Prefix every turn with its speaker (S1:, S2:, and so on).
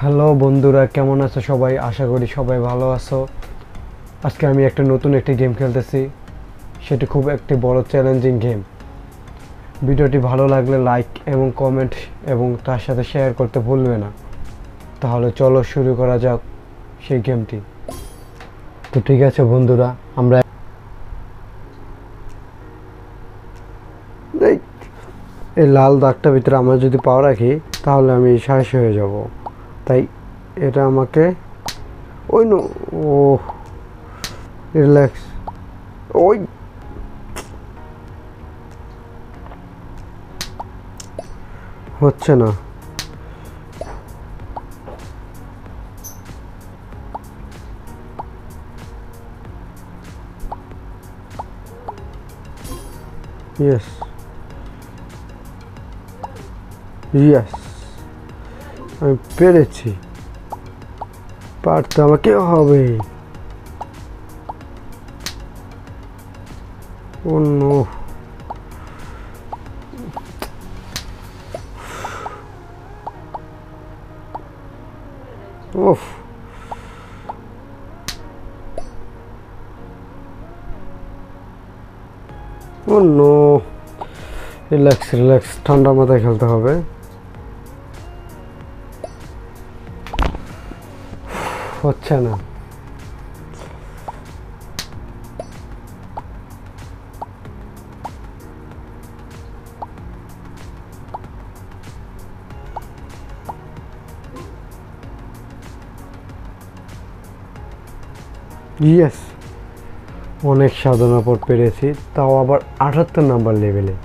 S1: Hello বন্ধুরা, কেমন আছো সবাই? আশা করি সবাই ভালো আছো। আজকে আমি নতুন একটি গেম খেলতেছি। সেটি খুব একটি বড় চ্যালেঞ্জিং গেম। ভিডিওটি ভালো লাগলে লাইক এবং কমেন্ট এবং তার সাথে শেয়ার করতে ভুলবে না। তাহলে চলো শুরু করা যাক সেই গেমটি। তো ঠিক আছে বন্ধুরা, আমরা এই লাল দাগটার ভিতরে আমরা যদি পাও রাখি তাহলে আমি শেষ হয়ে যাব। তাই এটা আমাকে ওই নো ও রিল্যাক্স ওই হচ্ছে না। ইয়েস ইয়েস, আমি পেরেছি। পারতে আমাকে হবে। ও নো, ওফ, ও নো। রিল্যাক্স রিল্যাক্স, ঠান্ডা মাথায় খেলতে হবে। হচ্ছে না। ইয়েস, অনেক সাধনার পর পেরেছি, তাও আবার ৭৮ নাম্বার লেভেলে।